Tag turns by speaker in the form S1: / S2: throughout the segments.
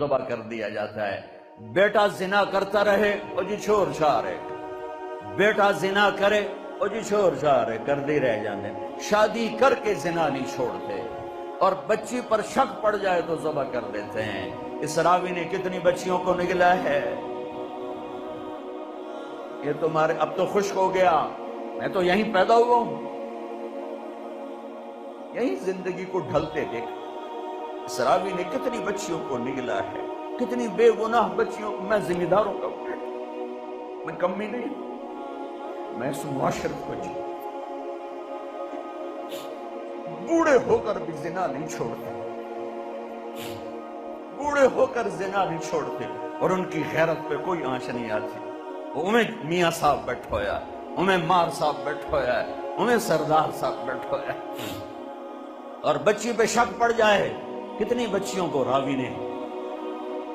S1: ذبح کر دیا جاتا ہے۔ بیٹا زنا کرتا رہے اور جی چھوڑ چھار ہے، بیٹا زنا کرے اور جی چھوڑ چھار ہے، کر دی رہ جانے، شادی کر کے زنا نہیں چھوڑتے، اور بچی پر شک پڑ جائے تو ذبح کر دیتے ہیں۔ اس راوی نے کتنی بچیوں کو نگلا ہے، یہ تمہارے اب تو خشک ہو گیا، میں تو یہیں پیدا ہوا ہوں، یہیں زندگی کو ڈھلتے دیکھ۔ اس راوی نے کتنی بچیوں کو نگلا ہے، کتنی بے گناہ بچیوں کو۔ میں ذمہ داروں کا بیٹا، میں کمی نہیں، میں اس معاشرت کو جی بوڑھے ہو کر بھی زنا نہیں چھوڑتے، بوڑھے ہو کر زنا نہیں چھوڑتے، اور ان کی غیرت پہ کوئی آنچ نہیں آتی۔ انہیں میاں صاحب بیٹھ ہویا، انہیں مار صاحب بیٹھ ہویا ہے، انہیں سردار صاحب بیٹھ ہویا ہے، اور بچی پہ شک پڑ جائے۔ کتنی بچیوں کو راوی نے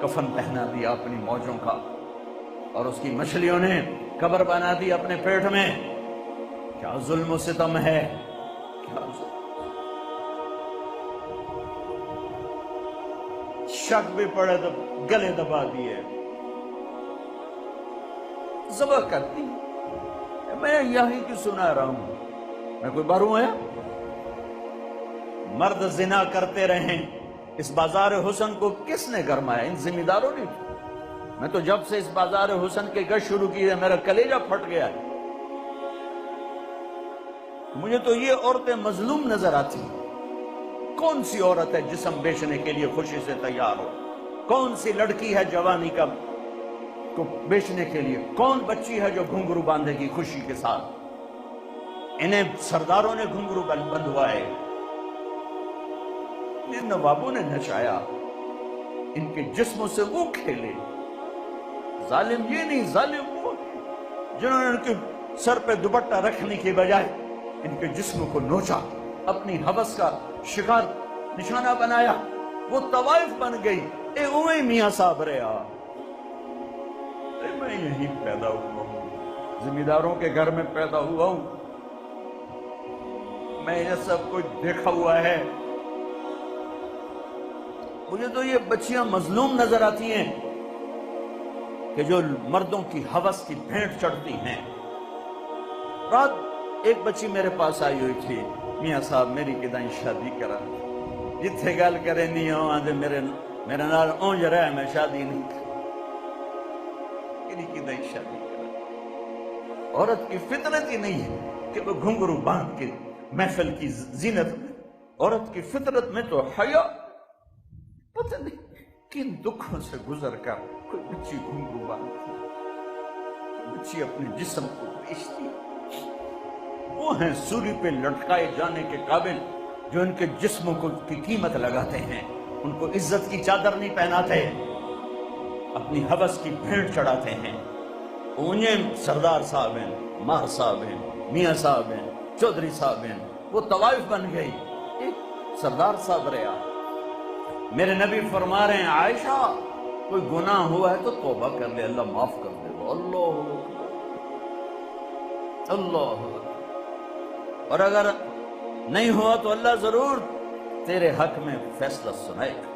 S1: کفن پہنا دیا اپنی موجوں کا، اور اس کی مچھلیوں نے قبر بنا دی اپنے پیٹ میں۔ کیا ظلم و ستم ہے، کیا ظلم۔ شک بھی پڑے تو گلے دبا دیے، ذبح کرتی۔ میں یہی کی سنا رہا ہوں، میں کوئی باروں ہے؟ مرد زنا کرتے رہیں، اس بازار حسن کو کس نے گرمایا؟ ان ذمہ داروں نے۔ میں تو جب سے اس بازار حسن کے گشت شروع کی ہے میرا کلیجہ پھٹ گیا ہے۔ مجھے تو یہ عورتیں مظلوم نظر آتی ہیں۔ کون سی عورت ہے جسم بیچنے کے لیے خوشی سے تیار ہو؟ کون سی لڑکی ہے جوانی کا کو بیچنے کے لیے؟ کون بچی ہے جو گھنگرو باندھے گی خوشی کے ساتھ؟ انہیں سرداروں نے گھنگرو بندھوائے، ان نوابوں نے نچایا، ان کے جسموں سے وہ کھیلے۔ ظالم یہ نہیں، ظالم وہ جنہوں نے ان کے سر پہ دوپٹہ رکھنے کی بجائے ان کے جسم کو نوچا، اپنی ہوس کا شکار نشانہ بنایا، وہ طوائف بن گئی۔ اے اوے میاں صاحب رہا، میں یہیں پیدا ہوا ہوں، ذمہ داروں کے گھر میں پیدا ہوا ہوں، میں یہ سب کچھ دیکھا ہوا ہے۔ مجھے تو یہ بچیاں مظلوم نظر آتی ہیں کہ جو مردوں کی ہوس کی بھینٹ چڑھتی ہیں۔ رات ایک بچی میرے پاس آئی ہوئی تھی، میاں صاحب میری کدائیں شادی کرا، جتھے گل کرے نہیں ہوں آدھے میرے نال اونج رہے میں شادی نہیں میری کدائیں شادی کرا۔ عورت کی فطرت ہی نہیں ہے کہ وہ گھنگرو باندھ کے محفل کی زینت میں، عورت کی فطرت میں تو حیا، پتہ نہیں کن دکھوں سے گزر کر کوئی بچی گھنگرو باندھتی، کوئی بچی اپنے جسم کو بیچتی۔ وہ ہیں سولی پہ لٹکائے جانے کے قابل جو ان کے جسموں کی قیمت لگاتے ہیں، ان کو عزت کی چادر نہیں پہناتے، اپنی ہوس کی بھینٹ چڑھاتے ہیں۔ انہیں سردار صاحب ہیں، ماہ صاحب ہیں، میاں صاحب ہیں، چودھری صاحب ہیں، وہ طوائف بن گئی۔ ایک سردار صاحب رہا۔ میرے نبی فرما رہے ہیں عائشہ کوئی گناہ ہوا ہے تو توبہ کر لے، اللہ معاف کر دے گا۔ اللہ اللہ، اور اگر نہیں ہوا تو اللہ ضرور تیرے حق میں فیصلہ سنائے گا۔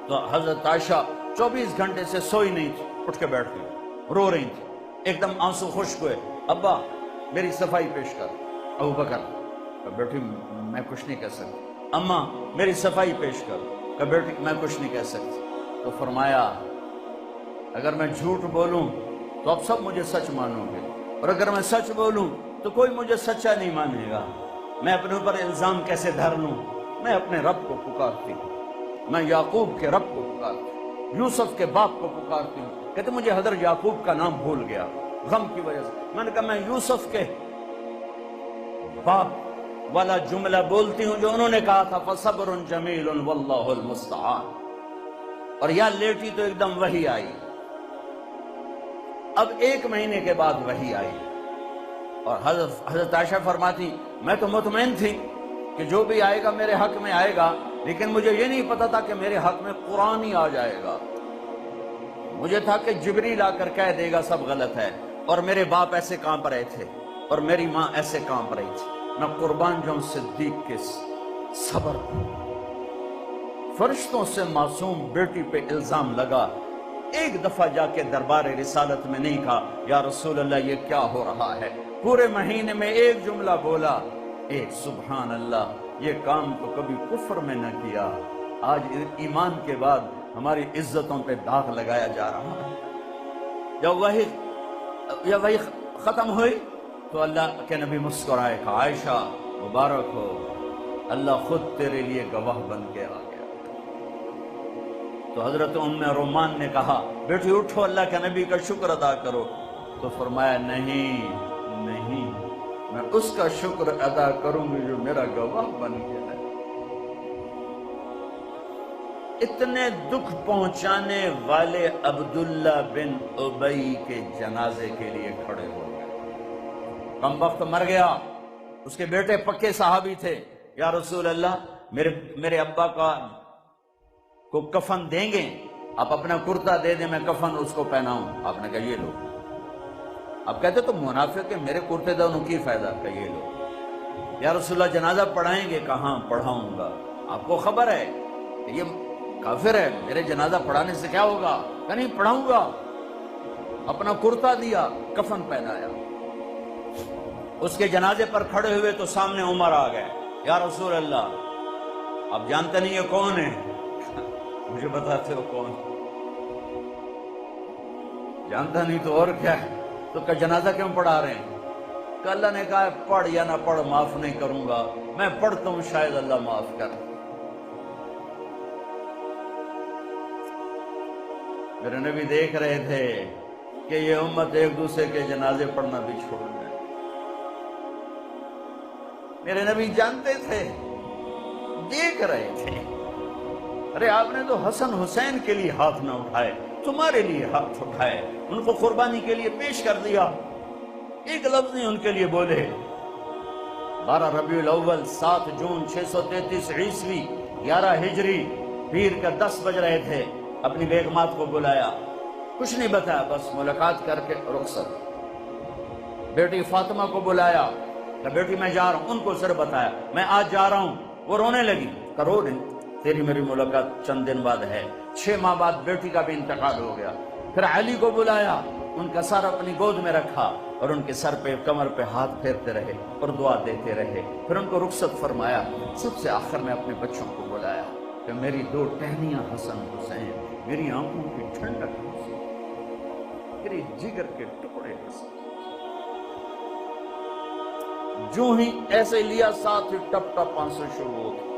S1: تو حضرت عائشہ 24 گھنٹے سے سوئی نہیں تھی، اٹھ کے بیٹھ گئی، رو رہی تھی، ایک دم آنسو خشک ہوئے۔ ابا میری صفائی پیش کر۔ ابو بکر بیٹی میں کچھ نہیں کہہ سکتی۔ اماں میری صفائی پیش کر۔ کہ بیٹی میں کچھ نہیں کہہ سکتی۔ تو فرمایا اگر میں جھوٹ بولوں تو اب سب مجھے سچ مانو گے، اور اگر میں سچ بولوں تو کوئی مجھے سچا نہیں مانے گا۔ میں اپنے اوپر الزام کیسے دھر لوں؟ میں اپنے رب کو پکارتی ہوں، میں یعقوب کے رب کو پکارتی ہوں، یوسف کے باپ کو پکارتی ہوں۔ کہتے مجھے حضرت یعقوب کا نام بھول گیا غم کی وجہ سے۔ میں نے کہا میں یوسف کے باپ والا جملہ بولتی ہوں جو انہوں نے کہا تھا فصبر جمیل واللہ المستعان، اور یا لیٹی تو ایک دم وحی آئی۔ اب 1 مہینے کے بعد وحی آئی، اور حضرت عائشہ فرماتی میں تو مطمئن تھی کہ جو بھی آئے گا میرے حق میں آئے گا، لیکن مجھے یہ نہیں پتا تھا کہ میرے حق میں قرآن ہی آ جائے گا۔ مجھے تھا کہ جبریل آ کر کہہ دے گا سب غلط ہے، اور میرے باپ ایسے کانپ رہے تھے اور میری ماں ایسے کانپ رہی تھی۔ میں قربان جاؤں صدیق کے صبر، فرشتوں سے معصوم بیٹی پہ الزام لگا، ایک دفعہ جا کے دربار رسالت میں نہیں کہا یا رسول اللہ یہ کیا ہو رہا ہے، پورے مہینے میں ایک جملہ بولا، ایک سبحان اللہ، یہ کام تو کبھی کفر میں نہ کیا، آج ایمان کے بعد ہماری عزتوں پہ داغ لگایا جا رہا ہے۔ جب وہی ختم ہوئی تو اللہ کے نبی مسکرائے کہا عائشہ مبارک ہو، اللہ خود تیرے لیے گواہ بن کے آ گیا۔ تو حضرت ام رومان نے کہا بیٹی اٹھو، اللہ کے نبی کا شکر ادا کرو، تو فرمایا نہیں نہیں، میں اس کا شکر ادا کروں گی جو میرا گواہ بن گیا ہے۔ اتنے دکھ پہنچانے والے عبداللہ بن ابی کے جنازے کے لیے کھڑے ہو گئے۔ کم وقت مر گیا، اس کے بیٹے پکے صحابی تھے، یا رسول اللہ میرے ابا کو کفن دیں گے، آپ اپنا کرتا دے دیں میں کفن اس کو پہناؤں۔ آپ نے کہا یہ لو۔ آپ کہتے تو منافق ہے، میرے کرتے دونوں کی فائدہ، کہ یہ لو۔ یا رسول اللہ جنازہ پڑھائیں گے؟ کہاں پڑھاؤں گا، آپ کو خبر ہے کہ یہ کافر ہے، میرے جنازہ پڑھانے سے کیا ہوگا؟ کہ نہیں پڑھاؤں گا۔ اپنا کرتا دیا، کفن پہنایا، اس کے جنازے پر کھڑے ہوئے تو سامنے عمر آ گئے، یا رسول اللہ آپ جانتے نہیں یہ کون ہے؟ مجھے بتاتے ہو کون؟ جانتا نہیں تو اور کیا ہے، تو کہ جنازہ کیوں پڑھا رہے ہیں؟ کہ اللہ نے کہا پڑھ یا نہ پڑھ معاف نہیں کروں گا، میں پڑھتا ہوں شاید اللہ معاف کر۔ میرے نبی دیکھ رہے تھے کہ یہ امت ایک دوسرے کے جنازے پڑھنا بھی چھوڑ دے۔ میرے نبی جانتے تھے، دیکھ رہے تھے، ارے آپ نے تو حسن حسین کے لیے ہاتھ نہ اٹھائے، تمہارے لیے ہاتھ اٹھائے، ان کو قربانی کے لیے پیش کر دیا، ایک لفظ نہیں ان کے لیے بولے۔ 12 ربیع الاول 7 جون 633 عیسوی 11 ہجری پیر کا 10 بج رہے تھے، اپنی بیگمات کو بلایا، کچھ نہیں بتایا، بس ملاقات کر کے رخصت۔ بیٹی فاطمہ کو بلایا کہ بیٹی میں جا رہا ہوں، ان کو صرف بتایا میں آج جا رہا ہوں۔ وہ رونے لگی، کرو نہیں، تیری میری ملاقات چند دن بعد ہے۔ 6 ماہ بعد بیٹی کا بھی انتقال ہو گیا۔ پھر علی کو بلایا، ان کا سر اپنی گود میں رکھا اور ان کے سر پہ کمر پہ ہاتھ پھیرتے رہے اور دعا دیتے رہے، پھر ان کو رخصت فرمایا۔ سب سے آخر میں اپنے بچوں کو بلایا کہ میری 2 ٹہنیاں حسن حسین، میری آنکھوں کی ٹھنڈک حسین، میری جگر کے ٹکڑے حسین۔ جو ہی ایسے لیا، ساتھ ہی ٹپ ٹپ آنسو شروع ہوتے۔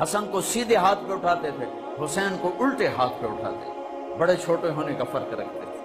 S1: حسن کو سیدھے ہاتھ پہ اٹھاتے تھے، حسین کو الٹے ہاتھ پہ اٹھاتے، بڑے چھوٹے ہونے کا فرق رکھتے تھے،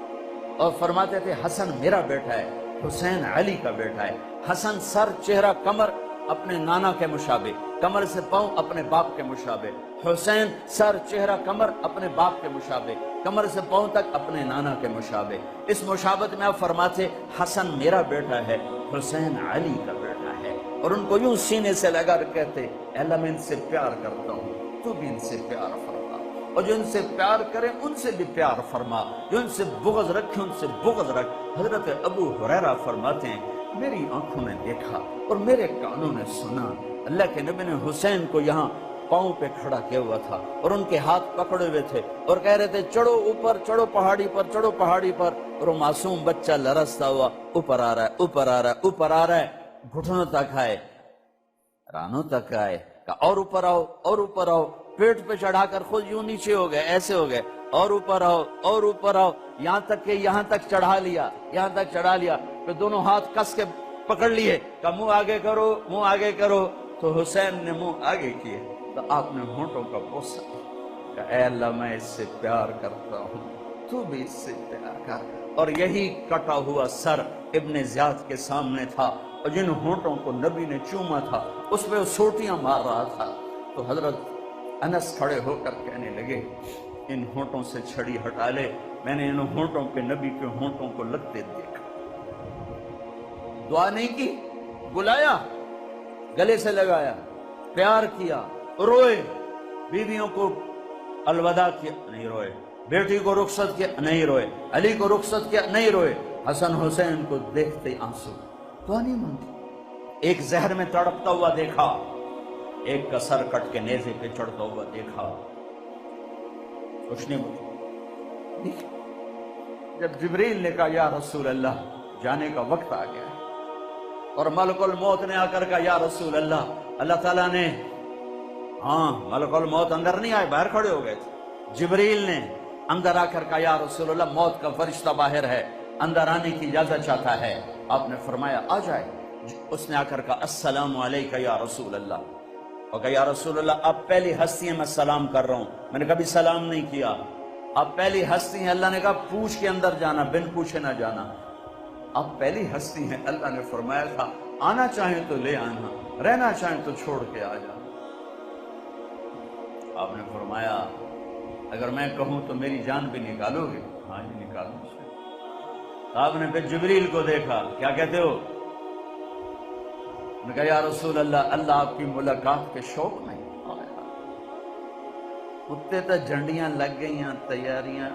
S1: اور فرماتے تھے حسن میرا بیٹا ہے، حسین علی کا بیٹا ہے۔ حسن سر چہرہ کمر اپنے نانا کے مشابہ، کمر سے پاؤں اپنے باپ کے مشابہ، حسین سر چہرہ کمر اپنے باپ کے مشابہ، کمر سے پاؤں تک اپنے نانا کے مشابہ۔ اس مشابہت میں آپ فرماتے حسن میرا بیٹا ہے، حسین علی کا بیٹا ہے، اور ان کو یوں سینے سے لگا کر کہتے اے اللہ میں ان سے پیار کرتا ہوں، تو بھی ان سے پیار فرما، اور جو ان سے پیار کرے ان سے بھی پیار فرما، جو ان سے بغض رکھے ان سے بغض رکھ۔ حضرت ابو ہریرہ فرماتے ہیں میری آنکھوں نے دیکھا اور میرے کانوں نے سنا، اللہ کے نبی نے حسین کو یہاں پاؤں پہ کھڑا کیا ہوا تھا اور ان کے ہاتھ پکڑے ہوئے تھے اور کہہ رہے تھے چڑھو اوپر، چڑھو پہاڑی پر، چڑھو پہاڑی پر، اور وہ معصوم بچہ لرزتا ہوا اوپر آ رہا ہے، اوپر آ رہا ہے، اوپر آ رہا ہے، گھٹنوں تک آئے، رانوں تک آئے، کہا اور اوپر آؤ، اور اوپر آؤ، پیٹ پہ چڑھا کر خود یوں نیچے ہو گئے، ایسے ہو گئے، اور اوپر آؤ، اور اوپر آؤ، یہاں تک کہ یہاں تک چڑھا لیا، یہاں تک چڑھا لیا، پھر دونوں ہاتھ کس کے پکڑ لیے، کہا منہ آگے کرو، منہ آگے کرو، تو حسین نے منہ آگے کیے تو آپ نے ہونٹوں کا بوسہ کہ اے اللہ میں اس سے پیار کرتا ہوں، تو بھی اس سے پیار کر۔ اور یہی کٹا ہوا سر ابن زیاد کے سامنے تھا، اور جن ہونٹوں کو نبی نے چوما تھا اس پہ وہ سوٹیاں مار رہا تھا، تو حضرت انس کھڑے ہو کر کہنے لگے ان ہونٹوں سے چھڑی ہٹا لے، میں نے ان ہونٹوں پہ نبی کے ہونٹوں کو لگتے دیکھا۔ دعا نہیں کی، بلایا، گلے سے لگایا، پیار کیا، روئے، بیویوں کو الوداع کیا، نہیں روئے، بیٹی کو رخصت کیا، نہیں روئے، علی کو رخصت کیا، نہیں روئے، حسن حسین کو دیکھتے آنسو، دعا نہیں مانگی۔ ایک زہر میں تڑپتا ہوا دیکھا، ایک کا سر کٹ کے نیزے پہ چڑھتا ہوا دیکھا، کچھ نہیں بولا۔ جب جبریل نے کہا یا رسول اللہ جانے کا وقت آ گیا ہے، اور ملک الموت نے آ کر کہا یا رسول اللہ، اللہ تعالیٰ نے، ہاں ملک الموت اندر نہیں آئے، باہر کھڑے ہو گئے تھے، جبریل نے اندر آ کر کہا یا رسول اللہ موت کا فرشتہ باہر ہے، اندر آنے کی اجازت چاہتا ہے۔ آپ نے فرمایا آ جائے۔ اس نے آ کر کہا السلام علیکہ یا رسول اللہ، اور کہا یا رسول اللہ آپ پہلی ہستی ہیں، میں سلام کر رہا ہوں، میں نے کبھی سلام نہیں کیا، آپ پہلی ہستی ہیں۔ اللہ نے کہا پوچھ کے اندر جانا، بن پوچھے نہ جانا، آپ پہلی ہستی ہیں۔ اللہ نے فرمایا تھا آنا چاہیں تو لے آنا، رہنا چاہیں تو چھوڑ کے آ جانا۔ آپ نے فرمایا اگر میں کہوں تو میری جان بھی نکالو گے؟ ہاں جی نکالوں گا۔ آپ نے پھر جبریل کو دیکھا، کیا کہتے ہو؟ نے کہا یا رسول اللہ اللہ آپ کی ملاقات کے شوق میں۔ کتے تو جھنڈیاں لگ گئی ہیں، تیاریاں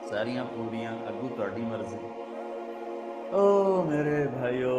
S1: ساریاں پوریاں، اگو تہاڈی مرضی۔ او میرے بھائیو،